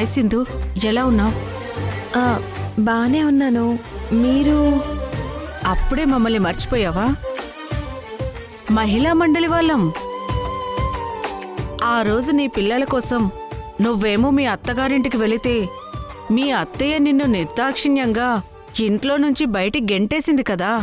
Hi Sindhu, ఎలా ఉన్నావు? బానే ఉన్నాను. మీరు? అప్పుడే మమ్మల్ని మర్చిపోయావా? మహిళా మండలి వాళ్ళం. ఆ రోజు నీ పిల్లల కోసం నువ్వేమో మీ అత్తగారింటికి వెళితే మీ అత్తయ్య నిన్ను నిర్దాక్షిణ్యంగా ఇంట్లో నుంచి బయటికి గెంటేసింది కదా.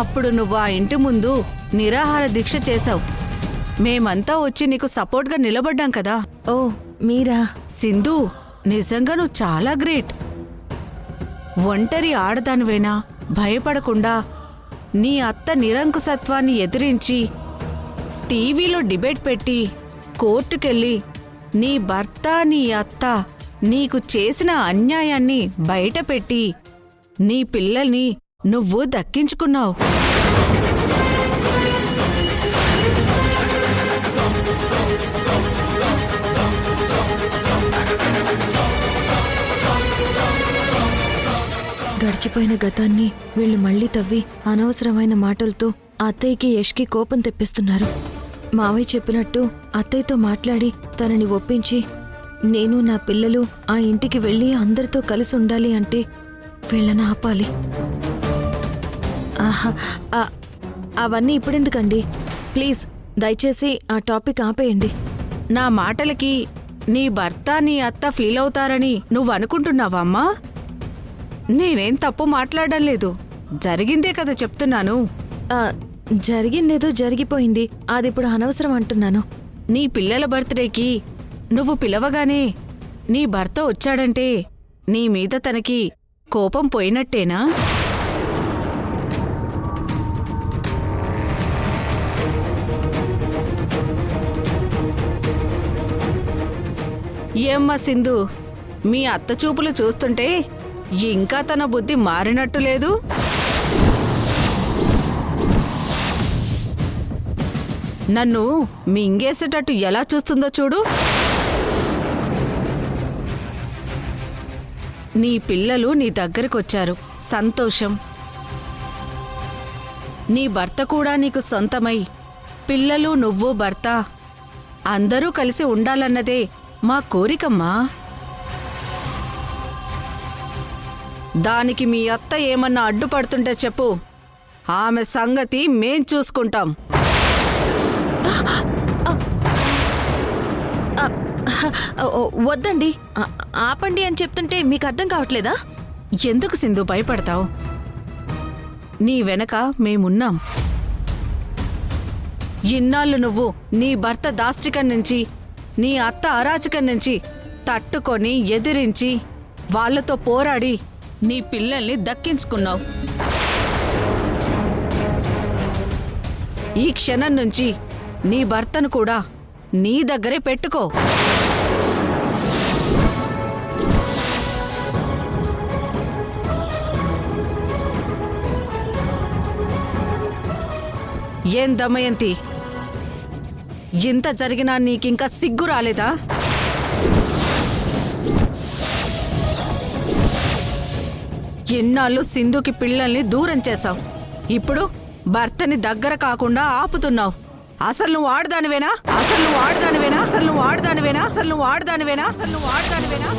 అప్పుడు నువ్వు ఆ ఇంటి ముందు నిరాహార దీక్ష చేశావు. మేమంతా వచ్చి నీకు సపోర్ట్గా నిలబడ్డాం కదా. ఓ మీరా? సింధు, నిజంగా నువ్వు చాలా గ్రేట్. ఒంటరి ఆడదానివేనా భయపడకుండా నీ అత్త నిరంకుశత్వాన్ని ఎదిరించి టీవీలో డిబేట్ పెట్టి కోర్టుకెళ్ళి నీ భర్త నీ అత్త నీకు చేసిన అన్యాయాన్ని బయటపెట్టి నీ పిల్లల్ని నువ్వు దక్కించుకున్నావు. గడిచిపోయిన గతాన్ని వీళ్ళు మళ్లీ తవ్వి అనవసరమైన మాటలతో అత్తయ్యకి యష్కి కోపం తెప్పిస్తున్నారు. మావయ్య చెప్పినట్టు అత్తయ్యతో మాట్లాడి తనని ఒప్పించి నేను నా పిల్లలు ఆ ఇంటికి వెళ్ళి అందరితో కలిసి ఉండాలి అంటే వీళ్ళని ఆపాలి. అవన్నీ ఇప్పుడెందుకండి? ప్లీజ్ దయచేసి ఆ టాపిక్ ఆపేయండి. నా మాటలకి నీ భర్త నీ అత్త ఫీల్ అవుతారని నువ్వు అనుకుంటున్నావా అమ్మా? నేనేం తప్పు మాట్లాడడం లేదు, జరిగిందే కదా చెప్తున్నాను. జరిగిందేదో జరిగిపోయింది, అది ఇప్పుడు అనవసరం అంటున్నాను. నీ పిల్లల బర్త్డేకి నువ్వు పిలవగానే నీ భర్త వచ్చాడంటే నీ మీద తనకి కోపం పోయినట్టేనా? ఏమ్మా సింధు, మీ అత్త చూపులు చూస్తుంటే ఇంకా తన బుద్ధి మారినట్టు లేదు. నన్ను మింగేసేటట్టు ఎలా చూస్తుందో చూడు. నీ పిల్లలు నీ దగ్గరకొచ్చారు, సంతోషం. నీ భర్త కూడా నీకు సొంతమై పిల్లలు నువ్వు భర్త అందరూ కలిసి ఉండాలన్నదే మా కోరికమ్మా. దానికి మీ అత్త ఏమన్నా అడ్డుపడుతుంటే చెప్పు, ఆమె సంగతి మేం చూసుకుంటాం. వద్దండి, ఆపండి అని చెప్తుంటే మీకు అర్థం కావట్లేదా? ఎందుకు సింధు భయపడతావు? నీ వెనక మేమున్నాం. ఇన్నాళ్ళు నువ్వు నీ భర్త దాష్టికం నుంచి నీ అత్త అరాచకం నుంచి తట్టుకొని ఎదిరించి వాళ్లతో పోరాడి నీ పిల్లల్ని దక్కించుకున్నావు. ఈ క్షణం నుంచి నీ భర్తను కూడా నీ దగ్గరే పెట్టుకో. ఏం దమయంతి, ఇంత జరిగినా నీకింకా సిగ్గు రాలేదా? ఎన్నాళ్ళు సింధుకి పిల్లల్ని దూరం చేశావు, ఇప్పుడు భర్తని దగ్గర కాకుండా ఆపుతున్నావు. అసలు నువ్వు ఆడదానివేనా? అసలు నువ్వు ఆడదానివేనా? అసలు నువ్వు ఆడదానివేనా? అసలు నువ్వు ఆడదానివేనా? అసలు నువ్వు ఆడదానివేనా?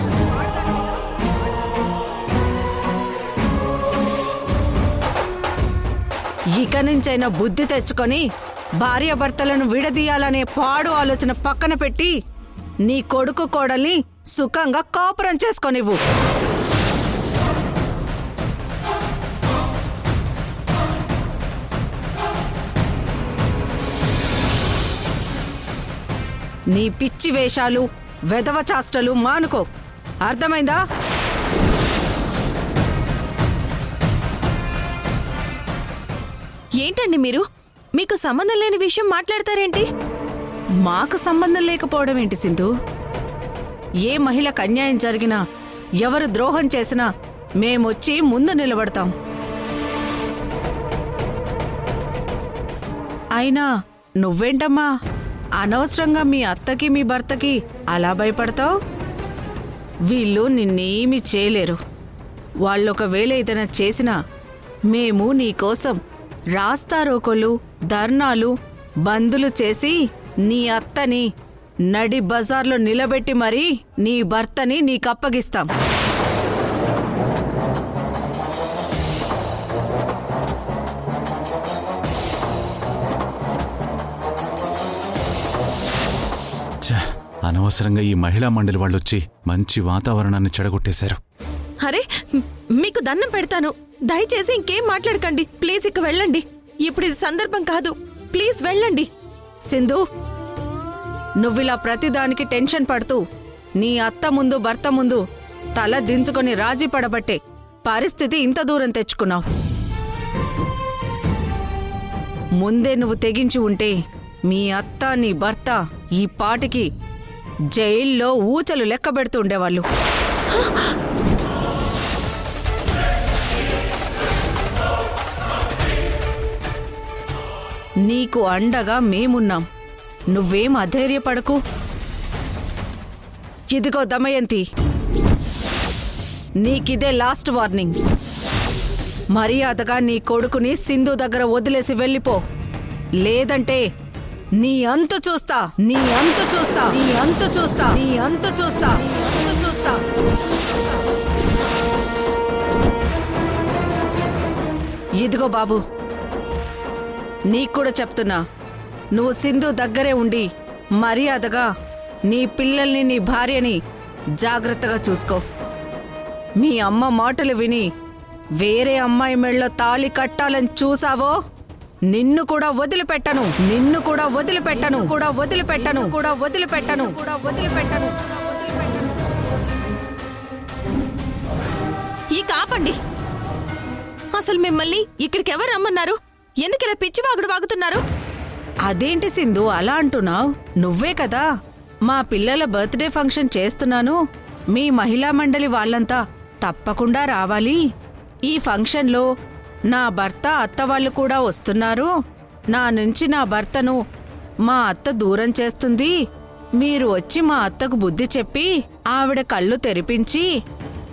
ఇక నుంచైనా బుద్ధి తెచ్చుకొని భార్యాభర్తలను విడదీయాలనే పాడు ఆలోచన పక్కన పెట్టి నీ కొడుకు కోడల్ని సుఖంగా కాపురం చేసుకోనివ్వు. నీ పిచ్చి వేషాలు వెధవ చాష్టలు మానుకో, అర్థమైందా? ఏంటండి మీరు? మీకు సంబంధం లేని విషయం మాట్లాడతారేంటి? మాకు సంబంధం లేకపోవడం ఏంటి సింధు? ఏ మహిళకు అన్యాయం జరిగినా ఎవరు ద్రోహం చేసినా మేమొచ్చి ముందు నిలబడతాం. అయినా నువ్వేంటమ్మా అనవసరంగా మీ అత్తకి మీ భర్తకి అలా భయపడతావు? వీళ్ళు నిన్నేమీ చేయలేరు. వాళ్ళొకవేళ ఏదైనా చేసినా మేము నీకోసం రాస్తారోకోలు, ధర్నాలు, బందులు చేసి నీ అత్తని నడి బజార్లో నిలబెట్టి మరీ నీ భర్తని నీకప్పగిస్తాం. అనవసరంగా ఈ మహిళా మండలి వాళ్ళొచ్చి మంచి వాతావరణాన్ని చెడగొట్టేశారు. అరే మీకు దండం పెడతాను, దయచేసి ఇంకేం మాట్లాడకండి. ప్లీజ్ ఇక వెళ్ళండి. ఇప్పుడు ఇది సందర్భం కాదు. ప్లీజ్ వెళ్ళండి. సింధు, నువ్విలా ప్రతిదానికి టెన్షన్ పడుతూ నీ అత్త ముందు భర్త ముందు తల దించుకొని రాజీ పడబట్టే పరిస్థితి ఇంత దూరం తెచ్చుకున్నావు. ముందే నువ్వు తెగించి ఉంటే మీ అత్త నీ భర్త ఈ పాటికి జైల్లో ఊచలు లెక్క పెడుతూ ఉండేవాళ్ళు. నీకు అండగా మేమున్నాం. నువ్వేం అధైర్యపడకు. ఇదిగో దమయంతి, నీకిదే లాస్ట్ వార్నింగ్. మర్యాదగా నీ కొడుకుని సింధు దగ్గర వదిలేసి వెళ్ళిపో. లేదంటే నీ అంతు చూస్తా, నీ అంతు చూస్తా, నీ అంతు చూస్తా, నీ అంతు చూస్తా, నీ అంతు చూస్తా. ఇదిగో బాబు, నీకు కూడా చెప్తున్నా, నువ్వు సింధు దగ్గరే ఉండి మర్యాదగా నీ పిల్లల్ని నీ భార్యని జాగ్రత్తగా చూసుకో. మీ అమ్మ మాటలు విని వేరే అమ్మాయి మెళ్ళో తాళి కట్టాలని చూసావో నిన్ను కూడా వదిలిపెట్టను, నిన్ను కూడా వదిలిపెట్టను, కూడా వదిలిపెట్టను, కూడా వదిలిపెట్టను, కూడా వదిలిపెట్టను. ఇక ఆపండి. అసలు మిమ్మల్ని ఇక్కడికి ఎవరు రమ్మన్నారు? ఎందుకు ఇలా పిచ్చివాగుడు వాగుతున్నారు? అదేంటి సింధు అలా అంటున్నావు? నువ్వే కదా మా పిల్లల బర్త్డే ఫంక్షన్ చేస్తున్నాను, మీ మహిళా మండలి వాళ్ళంతా తప్పకుండా రావాలి, ఈ ఫంక్షన్లో నా భర్త అత్త వాళ్ళు కూడా వస్తున్నారు, నా నుంచి నా భర్తను మా అత్త దూరం చేస్తుంది, మీరు వచ్చి మా అత్తకు బుద్ధి చెప్పి ఆవిడ కళ్ళు తెరిపించి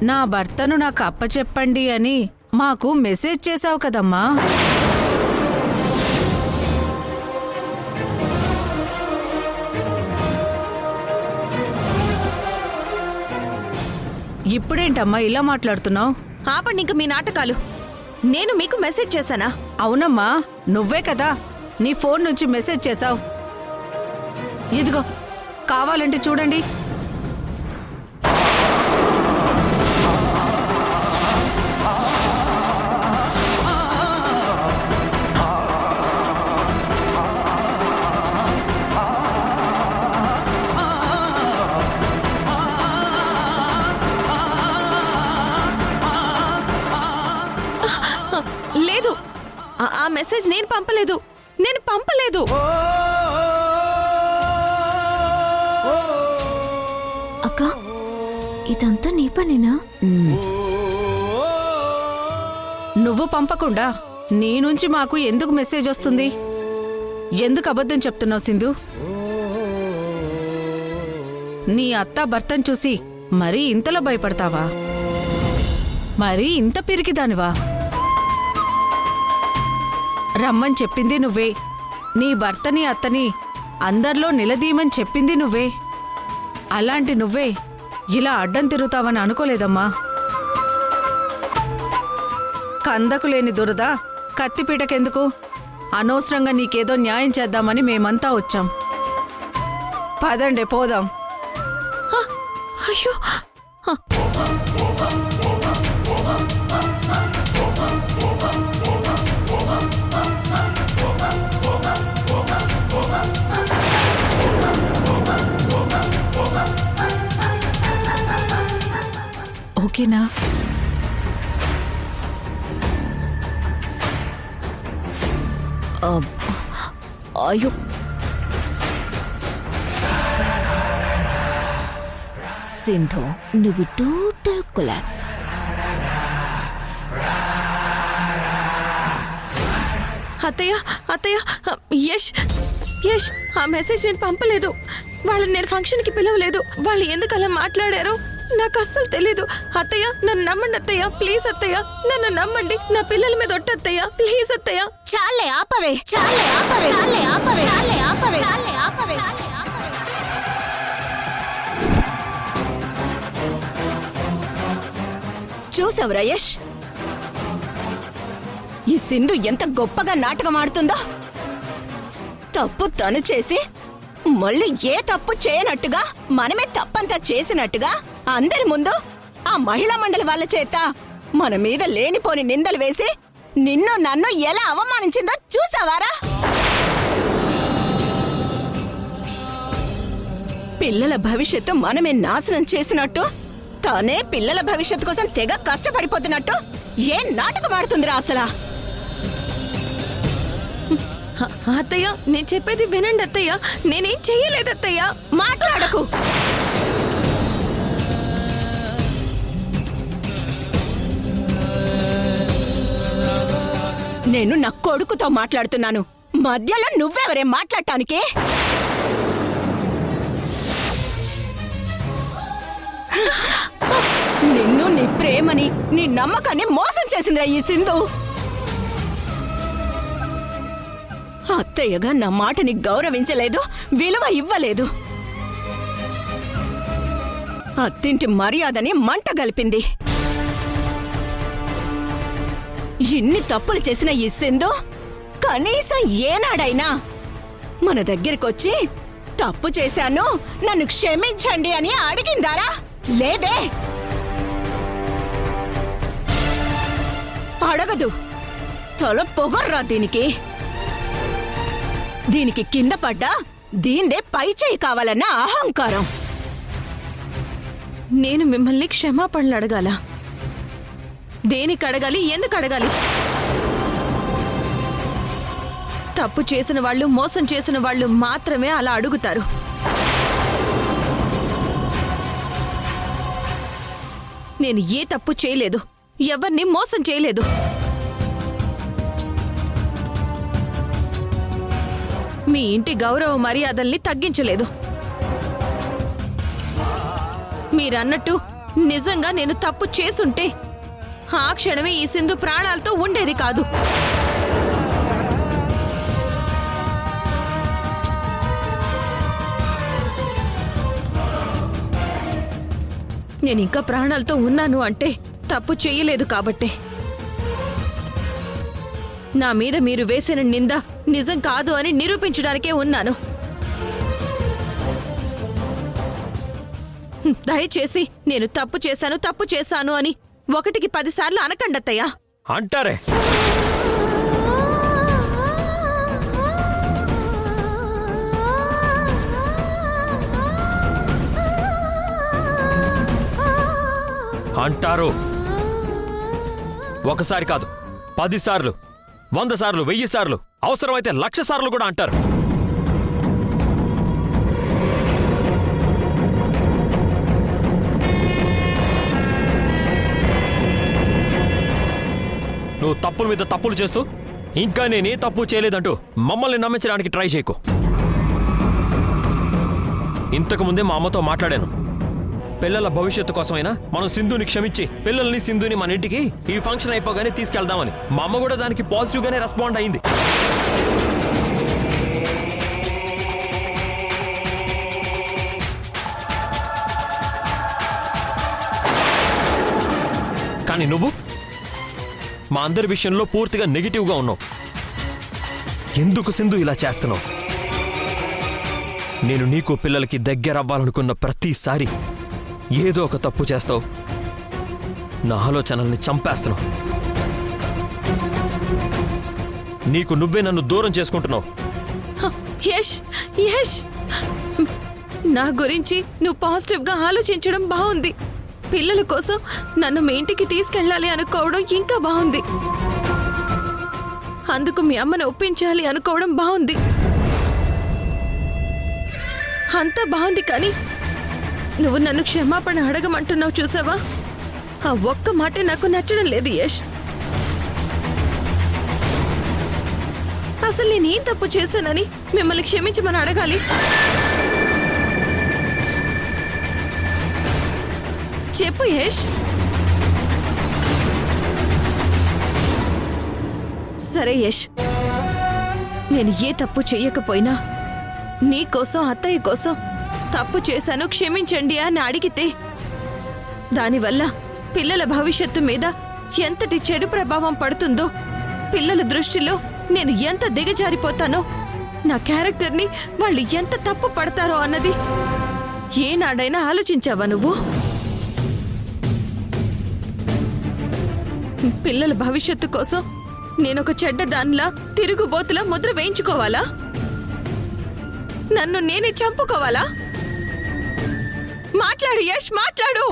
నా భర్తను నాకు అప్పచెప్పండి అని మాకు మెసేజ్ చేశావు కదమ్మా. ఇప్పుడేంటమ్మా ఇలా మాట్లాడుతున్నావు? ఆపండి ఇంక మీ నాటకాలు. నేను మీకు మెసేజ్ చేశానా? అవునమ్మా, నువ్వే కదా నీ ఫోన్ నుంచి మెసేజ్ చేశావు. ఇదిగో కావాలంటే చూడండి. లేదు, ఆ మెసేజ్ నేను పంపలేదు, నేను పంపలేదు. అక్క, ఇదంతా నీ పనేనా? నువ్వు పంపకుండా నీ నుంచి మాకు ఎందుకు మెసేజ్ వస్తుంది? ఎందుకు అబద్ధం చెప్తున్నావు సింధు? నీ అత్త భర్తను చూసి మరీ ఇంతలో భయపడతావా? మరీ ఇంత పిరికిదానివా? రమ్మని చెప్పింది నువ్వే, నీ భర్తని అత్తని అందర్లో నిలదీయమని చెప్పింది నువ్వే. అలాంటి నువ్వే ఇలా అడ్డం తిరుగుతావని అనుకోలేదమ్మా. కందకు లేని దురద కత్తిపీటకెందుకు? అనవసరంగా నీకేదో న్యాయం చేద్దామని మేమంతా వచ్చాం. పదండి పోదాం. అయ్యో, ఓకేనా? అయ్యో, సింధు, నువ్వు టోటల్ కొలాప్స్. అత్తయ్య, అత్తయ్య, యష్, యష్, ఆ మెసేజ్ నేను పంపలేదు. వాళ్ళని నేను ఫంక్షన్కి పిలవలేదు. వాళ్ళు ఎందుకు అలా మాట్లాడారో నాకు అస్సలు తెలీదు. అత్తయ్య నన్ను నమ్మండి అత్తయ్య, ప్లీజ్ అత్తయ్య నన్ను నమ్మండి. నా పిల్లల మీద ఒట్టు అత్తయ్య, ప్లీజ్ అత్తయ్య. చాలే ఆపవే, చాలే ఆపవే, చాలే ఆపవే, చాలే ఆపవే, చాలే ఆపవే. చూసావు రయేష్, ఈ సింధు ఎంత గొప్పగా నాటకం ఆడుతుందో. తప్పు తను చేసి మళ్ళీ ఏ తప్పు చేయనట్టుగా, మనమే తప్పంతా చేసినట్టుగా అందరి ముందు ఆ మహిళా మండలి వాళ్ళ చేత మన మీద లేనిపోని నిందలు వేసి నిన్ను నన్ను ఎలా అవమానించిందో చూసావారా? పిల్లల భవిష్యత్తు మనమే నాశనం చేసినట్టు, తానే పిల్లల భవిష్యత్తు కోసం తెగ కష్టపడిపోతున్నట్టు ఏ నాటకం ఆడుతుందిరా అసలా? అత్తయ్య నేను చెప్పేది వినండి అత్తయ్య, నేనేం చెయ్యలేదు అత్తయ్య. మాట్లాడకు. నేను నా కొడుకుతో మాట్లాడుతున్నాను, మధ్యలో నువ్వెవరే మాట్లాడటానికి? నిన్ను, నీ ప్రేమని, నీ నమ్మకాన్ని మోసం చేసిందిరా ఈ సింధు. అత్తయ్యగా నా మాటని గౌరవించలేదు, విలువ ఇవ్వలేదు. అత్తింటి మర్యాదని మంట గలిపింది. ఎన్ని తప్పులు చేసిన ఈ సింధు కనీసం ఏనాడైనా మన దగ్గరికొచ్చి తప్పు చేశాను, నన్ను క్షమించండి అని అడిగిందారా? లేదే, అడగదు. తల పొగర్రా దీనికి. దీనికి కింద పడ్డా దీందే పై చేయి కావాలన్న అహంకారం. నేను మిమ్మల్ని క్షమాపణలు అడగాల? దేనికి అడగాలి, ఎందుకు అడగాలి? తప్పు చేసిన వాళ్ళు, మోసం చేసిన వాళ్ళు మాత్రమే అలా అడుగుతారు. నేను ఏ తప్పు చేయలేదు, ఎవరిని మోసం చేయలేదు. మీ ఇంటి గౌరవ మర్యాదల్ని తగ్గించలేదు. మీరన్నట్టు నిజంగా నేను తప్పు చేసుంటే ఆ క్షణమే ఈ సింధు ప్రాణాలతో ఉండేది కాదు. నేనింకా ప్రాణాలతో ఉన్నాను అంటే తప్పు చేయలేదు కాబట్టే. నా మీద మీరు వేసిన నింద నిజం కాదు అని నిరూపించడానికే ఉన్నాను. దయచేసి నేను తప్పు చేశాను అని 1కి 10 సార్లు అనకండత్తయ్యా. అంటారే, అంటారు. ఒకసారి కాదు, 10 సార్లు, 100 సార్లు, 1000 సార్లు, అవసరమైతే 1,00,000 సార్లు కూడా అంటారు. నువ్వు తప్పుల మీద తప్పులు చేస్తూ ఇంకా నేనే తప్పు చేయలేదంటూ మమ్మల్ని నమ్మించడానికి ట్రై చేయకు. ఇంతకుముందే మా అమ్మతో మాట్లాడాను. పిల్లల భవిష్యత్తు కోసమైనా మనం సింధుని క్షమించి పిల్లల్ని, సింధుని మన ఇంటికి ఈ ఫంక్షన్ అయిపోగానే తీసుకెళ్దామని. మా అమ్మ కూడా దానికి పాజిటివ్గానే రెస్పాండ్ అయింది. కానీ నువ్వు మా అందరి విషయంలో పూర్తిగా నెగిటివ్గా ఉన్నావు. ఎందుకు సింధు ఇలా చేస్తున్నావు? నేను నీకు పిల్లలకి దగ్గర అవ్వాలనుకున్న ప్రతిసారి ఏదో ఒక తప్పు చేస్తావు. నా ఆలోచనల్ని చంపేస్తున్నావు. నీకు నువ్వే నన్ను దూరం చేసుకుంటున్నావు. యష్, యష్, నా గురించి నువ్వు పాజిటివ్గా ఆలోచించడం బాగుంది. పిల్లల కోసం నన్ను మీ ఇంటికి తీసుకెళ్ళాలి అనుకోవడం ఇంకా బాగుంది. అందుకు మీ అమ్మని ఒప్పించాలి అనుకోవడం బాగుంది. అంతా బాగుంది, కానీ నువ్వు నన్ను క్షమాపణ అడగమంటున్నావు చూసావా? ఆ ఒక్క మాట నాకు నచ్చడం లేదు యష్. అసలు నేనేం తప్పు చేశానని మిమ్మల్ని క్షమించమని అడగాలి? చెప్పు యష్. సరే యష్, నేను ఏ తప్పు చెయ్యకపోయినా నీకోసం అత్తయ్య కోసం తప్పు చేశాను క్షమించండి అని అడిగితే దానివల్ల పిల్లల భవిష్యత్తు మీద ఎంతటి చెడు ప్రభావం పడుతుందో, పిల్లల దృష్టిలో నేను ఎంత దిగజారిపోతానో, నా క్యారెక్టర్ని వాళ్ళు ఎంత తప్పు పడతారో అన్నది ఏనాడైనా ఆలోచించావా నువ్వు? పిల్లల భవిష్యత్తు కోసం నేనొక చెడ్డదానిలా తిరుగుబోతులా ముద్ర వేయించుకోవాలా? నన్ను నేనే చంపుకోవాలా? మాట్లాడు యష్, మాట్లాడు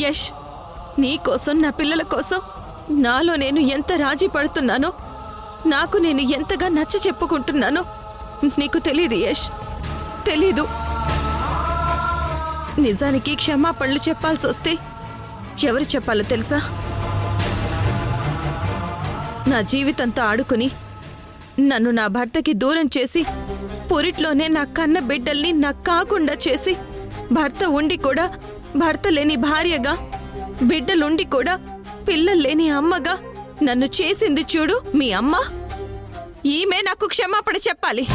యష్. నీకోసం, నా పిల్లల కోసం నాలో నేను ఎంత రాజీ పడుతున్నానో, నాకు నేను ఎంతగా నచ్చ చెప్పుకుంటున్నానో నీకు తెలీదు యష్, తెలీదు. నిజానికి క్షమాపణలు చెప్పాల్సి వస్తే ఎవరు చెప్పాలో తెలుసా? నా జీవితంతో ఆడుకుని నన్ను నా భర్తకి దూరం చేసి పురిట్లోనే నా కన్న బిడ్డల్ని నాకు కాకుండా చేసి, భర్త ఉండి కూడా భర్త లేని భార్యగా, బిడ్డలుండి కూడా పిల్లలు లేని అమ్మగా నన్ను చేసింది చూడు మీ అమ్మ. ఈమె నాకు క్షమాపణ చెప్పాలి.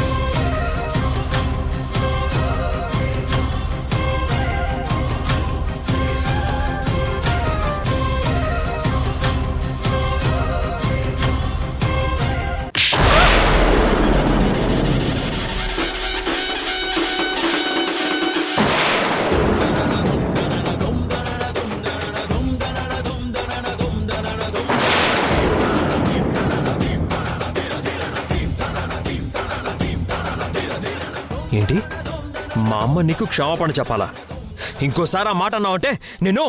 ఏంటి, మా అమ్మ నీకు క్షమాపణ చెప్పాలా? ఇంకోసారి ఆ మాట అన్నావంటే నేను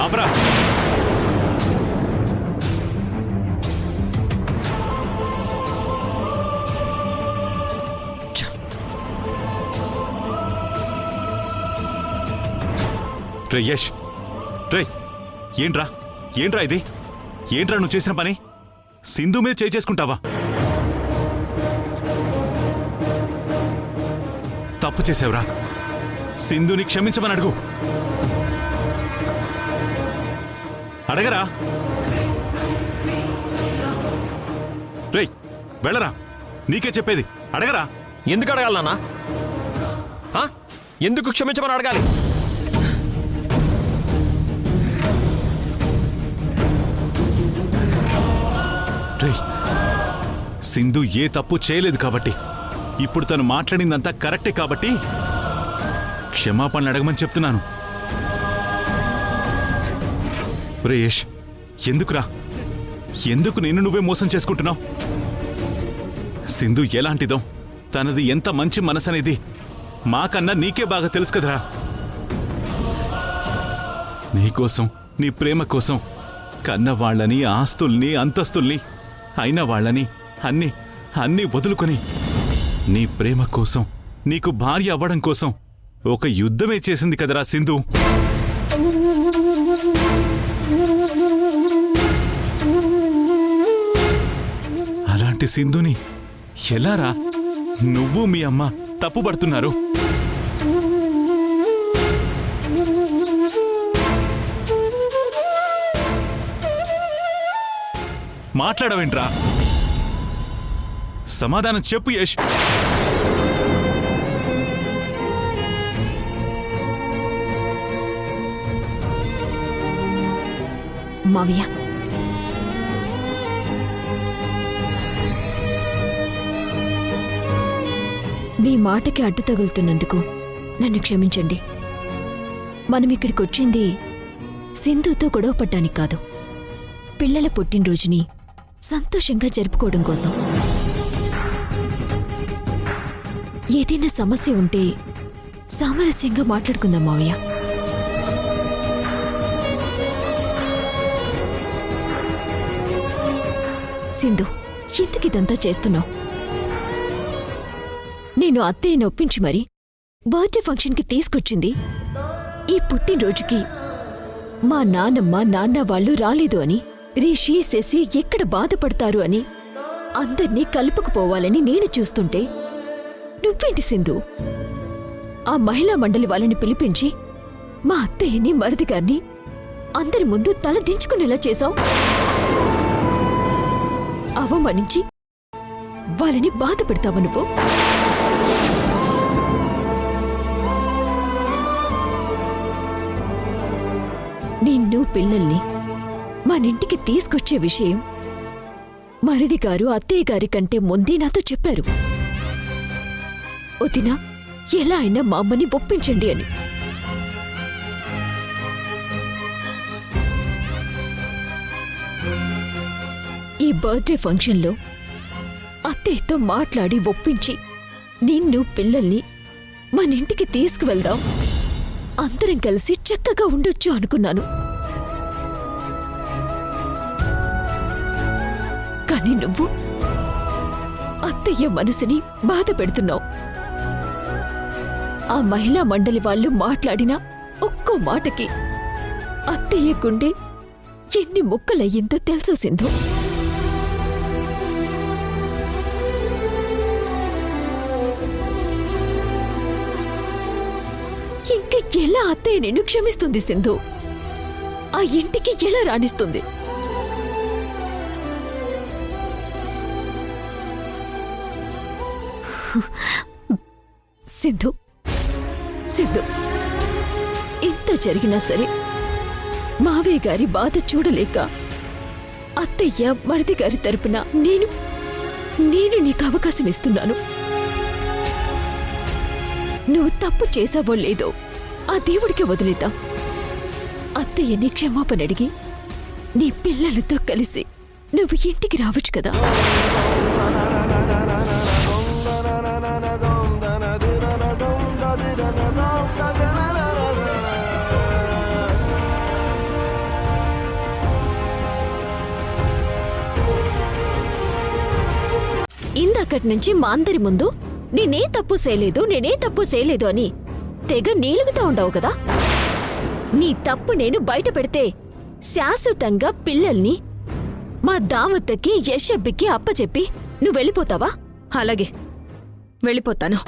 ఆపరా. రే యష్, రే ఏంట్రా, ఏంట్రా ఇది? ఏంట్రా నువ్వు చేసిన పని? సింధు మీద చేసుకుంటావా? తప్పు చేసావురా. సింధుని క్షమించమని అడుగు. అడగరా. రేయ్ వెళ్ళరా, నీకే చెప్పేది, అడగరా. ఎందుకు అడగాలి నాన్న? ఎందుకు క్షమించమని అడగాలి? రేయ్, సింధు ఏ తప్పు చేయలేదు కాబట్టి, ఇప్పుడు తను మాట్లాడిందంతా కరెక్టే కాబట్టి క్షమాపణలు అడగమని చెప్తున్నాను. రే యష్, ఎందుకురా, ఎందుకు నిన్ను నువ్వే మోసం చేసుకుంటున్నావు? సింధు ఎలాంటిదో, తనది ఎంత మంచి మనసనేది మాకన్నా నీకే బాగా తెలుసు కదరా. నీకోసం, నీ ప్రేమ కోసం కన్న వాళ్ళని, ఆస్తుల్ని, అంతస్తుల్ని, అయిన వాళ్ళని అన్నీ వదులుకొని నీ ప్రేమ కోసం, నీకు భార్య అవ్వడం కోసం ఒక యుద్ధమే చేసింది కదరా సింధు. అలాంటి సింధుని ఎలారా నువ్వు మీ అమ్మ తప్పుపడుతున్నారు? మాట్లాడవేంట్రా? సమాధానం చెప్పు యష్. మావయ్య, మీ మాటకి అడ్డు తగులుతున్నందుకు నన్ను క్షమించండి. మనం ఇక్కడికొచ్చింది సింధుతో గొడవ పడ్డానికి కాదు, పిల్లల పుట్టినరోజుని సంతోషంగా జరుపుకోవడం కోసం. ఏదైనా సమస్య ఉంటే సామరస్యంగా మాట్లాడుకుందాం మావయ్య. సింధు, ఎందుకిదంతా చేస్తున్నావు? నేను అత్తయ్యని ఒప్పించి మరి బర్త్డే ఫంక్షన్కి తీసుకొచ్చింది ఈ పుట్టినరోజుకి మా నాన్నమ్మ, నాన్న వాళ్ళు రాలేదు అని, రిషి, శశి ఎక్కడ బాధపడతారు అని అందర్నీ కలుపుకుపోవాలని నేను చూస్తుంటే నువ్వేంటి సింధు ఆ మహిళా మండలి వాళ్ళని పిలిపించి మా అత్తయ్యని మరిది గారిని అందరి ముందు తల దించుకునేలా చేశావు. అవమానించి వాళ్ళని బాధ పెడతావు నువ్వు. నిన్ను పిల్లల్ని మనింటికి తీసుకొచ్చే విషయం మరిది గారు అత్తయ్య గారి కంటే ముందే నాతో చెప్పారు. వదినా, ఎలా అయినా మా అమ్మని ఒప్పించండి అని. ఈ బర్త్డే ఫంక్షన్లో అత్తయ్యతో మాట్లాడి ఒప్పించి నిన్ను పిల్లల్ని మనింటికి తీసుకువెళ్దాం, అందరం కలిసి చక్కగా ఉండొచ్చు అనుకున్నాను. కానీ నువ్వు అత్తయ్య మనసుని బాధ పెడుతున్నావు. ఆ మహిళా మండలి వాళ్ళు మాట్లాడిన ఒక్కో మాటకి అత్తయ్య గుండె ఎన్ని ముక్కలయ్యిందో తెలుసా సింధు? ఇంక ఎలా అత్తయ్య నిన్ను క్షమిస్తుంది సింధు? ఆ ఇంటికి ఎలా రాణిస్తుంది? సింధు, సింధు, ఇంత జరిగినా సరే మావయ్య గారి బాధ చూడలేక అత్తయ్య మరిది గారి తరపున నేను నీకు అవకాశం ఇస్తున్నాను. నువ్వు తప్పు చేశావో లేదో ఆ దేవుడికి వదిలేద్దాం. అత్తయ్యని క్షమాపణ అడిగి నీ పిల్లలతో కలిసి నువ్వు ఇంటికి రావచ్చు కదా. ఇందక్కడి నుంచి మా అందరి ముందు నేనే తప్పు చేయలేదు అని తెగ నీలుగుతా ఉండవు కదా. నీ తప్పు నేను బయట పెడితే శాశ్వతంగా పిల్లల్ని మా దావత్తకి యశబ్బికి అప్పచెప్పి నువ్వు వెళ్ళిపోతావా? అలాగే వెళ్ళిపోతాను.